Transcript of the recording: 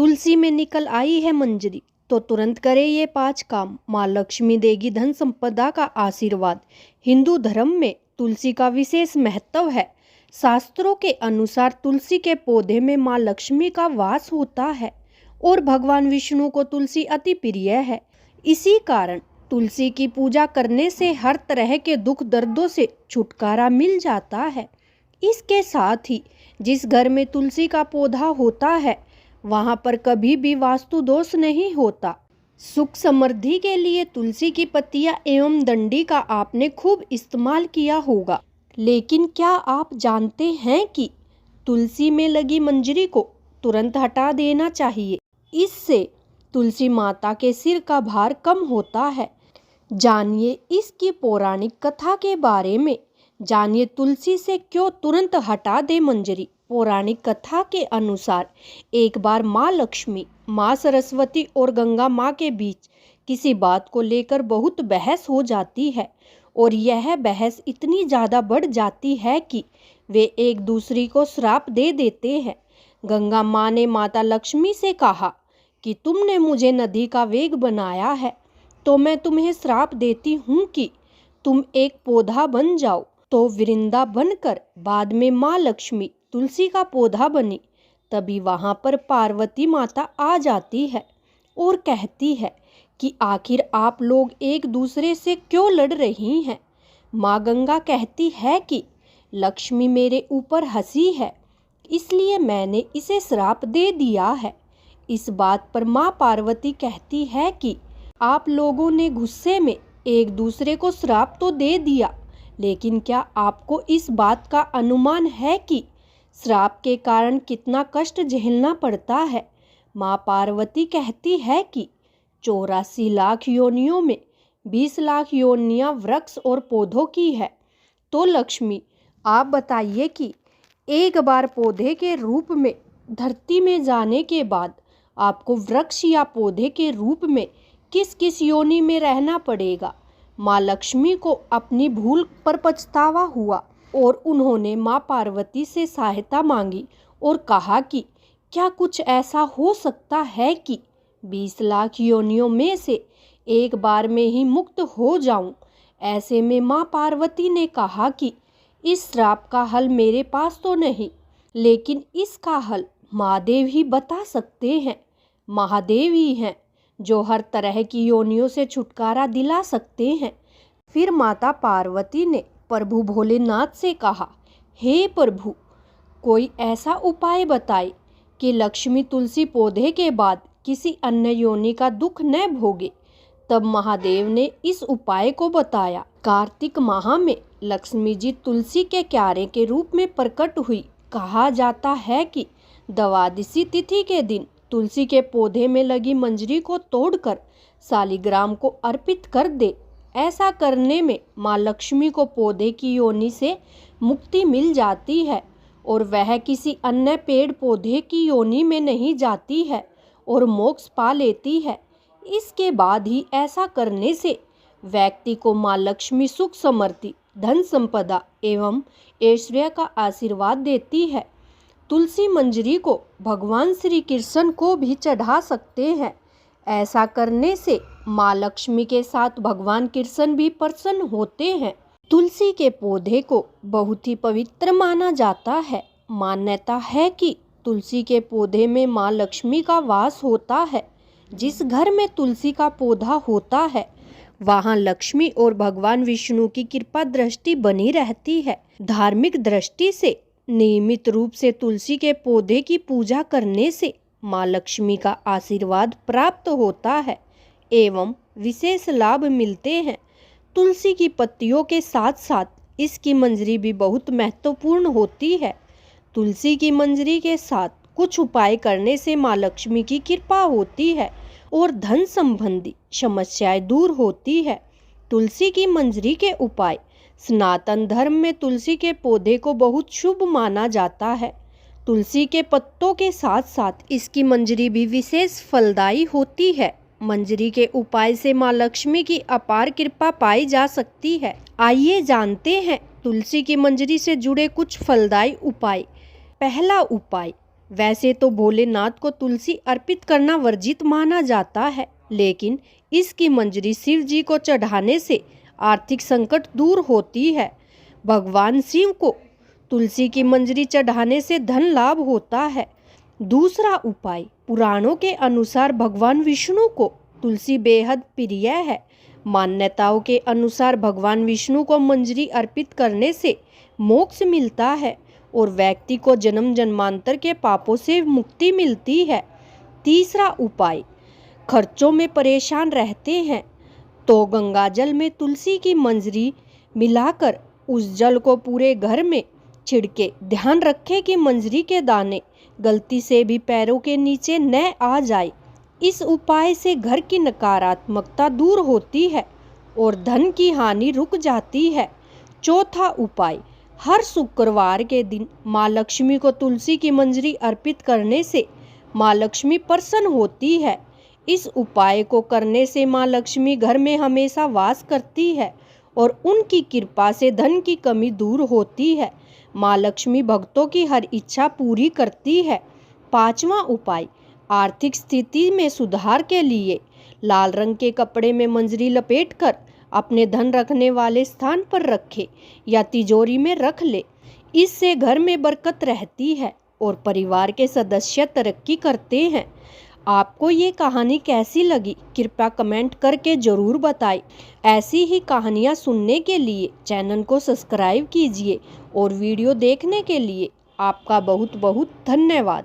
तुलसी में निकल आई है मंजरी, तो तुरंत करे ये 5 काम, माँ लक्ष्मी देगी धन संपदा का आशीर्वाद। हिंदू धर्म में तुलसी का विशेष महत्व है। शास्त्रों के अनुसार तुलसी के पौधे में माँ लक्ष्मी का वास होता है और भगवान विष्णु को तुलसी अति प्रिय है। इसी कारण तुलसी की पूजा करने से हर तरह के दुख दर्दों से छुटकारा मिल जाता है। इसके साथ ही जिस घर में तुलसी का पौधा होता है वहाँ पर कभी भी वास्तु दोष नहीं होता। सुख समृद्धि के लिए तुलसी की पत्तियाँ एवं डंडी का आपने खूब इस्तेमाल किया होगा, लेकिन क्या आप जानते हैं कि तुलसी में लगी मंजरी को तुरंत हटा देना चाहिए। इससे तुलसी माता के सिर का भार कम होता है। जानिए इसकी पौराणिक कथा के बारे में। जानिए तुलसी से क्यों तुरंत हटा दे मंजरी। पौराणिक कथा के अनुसार एक बार माँ लक्ष्मी, माँ सरस्वती और गंगा माँ के बीच किसी बात को लेकर बहुत बहस हो जाती है और यह बहस इतनी ज़्यादा बढ़ जाती है कि वे एक दूसरे को श्राप दे देते हैं। गंगा माँ ने माता लक्ष्मी से कहा कि तुमने मुझे नदी का वेग बनाया है, तो मैं तुम्हें श्राप देती हूँ कि तुम एक पौधा बन जाओ। तो वृंदा बनकर बाद में माँ लक्ष्मी तुलसी का पौधा बनी। तभी वहाँ पर पार्वती माता आ जाती है और कहती है कि आखिर आप लोग एक दूसरे से क्यों लड़ रही हैं। माँ गंगा कहती है कि लक्ष्मी मेरे ऊपर हंसी है, इसलिए मैंने इसे श्राप दे दिया है। इस बात पर माँ पार्वती कहती है कि आप लोगों ने गुस्से में एक दूसरे को श्राप तो दे दिया, लेकिन क्या आपको इस बात का अनुमान है कि श्राप के कारण कितना कष्ट झेलना पड़ता है। माँ पार्वती कहती है कि 84 लाख योनियों में 20 लाख योनियाँ वृक्ष और पौधों की है। तो लक्ष्मी आप बताइए कि एक बार पौधे के रूप में धरती में जाने के बाद आपको वृक्ष या पौधे के रूप में किस किस योनि में रहना पड़ेगा। माँ लक्ष्मी को अपनी भूल पर पछतावा हुआ और उन्होंने माँ पार्वती से सहायता मांगी और कहा कि क्या कुछ ऐसा हो सकता है कि 20 लाख योनियों में से एक बार में ही मुक्त हो जाऊं। ऐसे में माँ पार्वती ने कहा कि इस श्राप का हल मेरे पास तो नहीं, लेकिन इसका हल महादेव ही बता सकते हैं। महादेव ही हैं जो हर तरह की योनियों से छुटकारा दिला सकते हैं। फिर माता पार्वती ने प्रभु भोलेनाथ से कहा, हे प्रभु, कोई ऐसा उपाय बताए कि लक्ष्मी तुलसी पौधे के बाद किसी अन्य योनि का दुख न भोगे। तब महादेव ने इस उपाय को बताया। कार्तिक माह में लक्ष्मी जी तुलसी के क्यारे के रूप में प्रकट हुई। कहा जाता है कि द्वादशी तिथि के दिन तुलसी के पौधे में लगी मंजरी को तोड़कर शालिग्राम को अर्पित कर दे। ऐसा करने में माँ लक्ष्मी को पौधे की योनि से मुक्ति मिल जाती है और वह किसी अन्य पेड़ पौधे की योनि में नहीं जाती है और मोक्ष पा लेती है। इसके बाद ही ऐसा करने से व्यक्ति को माँ लक्ष्मी सुख समृद्धि, धन संपदा एवं ऐश्वर्य का आशीर्वाद देती है। तुलसी मंजरी को भगवान श्री कृष्ण को भी चढ़ा सकते हैं। ऐसा करने से माँ लक्ष्मी के साथ भगवान कृष्ण भी प्रसन्न होते हैं। तुलसी के पौधे को बहुत ही पवित्र माना जाता है। मान्यता है कि तुलसी के पौधे में माँ लक्ष्मी का वास होता है। जिस घर में तुलसी का पौधा होता है वहाँ लक्ष्मी और भगवान विष्णु की कृपा दृष्टि बनी रहती है। धार्मिक दृष्टि से नियमित रूप से तुलसी के पौधे की पूजा करने से माँ लक्ष्मी का आशीर्वाद प्राप्त होता है एवं विशेष लाभ मिलते हैं। तुलसी की पत्तियों के साथ साथ इसकी मंजरी भी बहुत महत्वपूर्ण होती है। तुलसी की मंजरी के साथ कुछ उपाय करने से माँ लक्ष्मी की कृपा होती है और धन संबंधी समस्याएं दूर होती है। तुलसी की मंजरी के उपाय। सनातन धर्म में तुलसी के पौधे को बहुत शुभ माना जाता है। तुलसी के पत्तों के साथ साथ इसकी मंजरी भी विशेष फलदायी होती है। मंजरी के उपाय से माँ लक्ष्मी की अपार कृपा पाई जा सकती है। आइए जानते हैं तुलसी की मंजरी से जुड़े कुछ फलदायी उपाय। पहला उपाय, वैसे तो भोलेनाथ को तुलसी अर्पित करना वर्जित माना जाता है, लेकिन इसकी मंजरी शिव जी को चढ़ाने से आर्थिक संकट दूर होती है। भगवान शिव को तुलसी की मंजरी चढ़ाने से धन लाभ होता है। दूसरा उपाय, पुराणों के अनुसार भगवान विष्णु को तुलसी बेहद प्रिय है। मान्यताओं के अनुसार भगवान विष्णु को मंजरी अर्पित करने से मोक्ष मिलता है और व्यक्ति को जन्म जन्मांतर के पापों से मुक्ति मिलती है। तीसरा उपाय, खर्चों में परेशान रहते हैं तो गंगाजल में तुलसी की मंजरी मिलाकर उस जल को पूरे घर में छिड़के। ध्यान रखें कि मंजरी के दाने गलती से भी पैरों के नीचे न आ जाए। इस उपाय से घर की नकारात्मकता दूर होती है और धन की हानि रुक जाती है। चौथा उपाय, हर शुक्रवार के दिन माँ लक्ष्मी को तुलसी की मंजरी अर्पित करने से माँ लक्ष्मी प्रसन्न होती है। इस उपाय को करने से माँ लक्ष्मी घर में हमेशा वास करती है और उनकी कृपा से धन की कमी दूर होती है। माँ लक्ष्मी भक्तों की हर इच्छा पूरी करती है। पांचवा उपाय, आर्थिक स्थिति में सुधार के लिए लाल रंग के कपड़े में मंजरी लपेटकर अपने धन रखने वाले स्थान पर रखें या तिजोरी में रख ले। इससे घर में बरकत रहती है और परिवार के सदस्य तरक्की करते हैं। आपको ये कहानी कैसी लगी कृपया कमेंट करके ज़रूर बताएं। ऐसी ही कहानियाँ सुनने के लिए चैनल को सब्सक्राइब कीजिए और वीडियो देखने के लिए आपका बहुत बहुत धन्यवाद।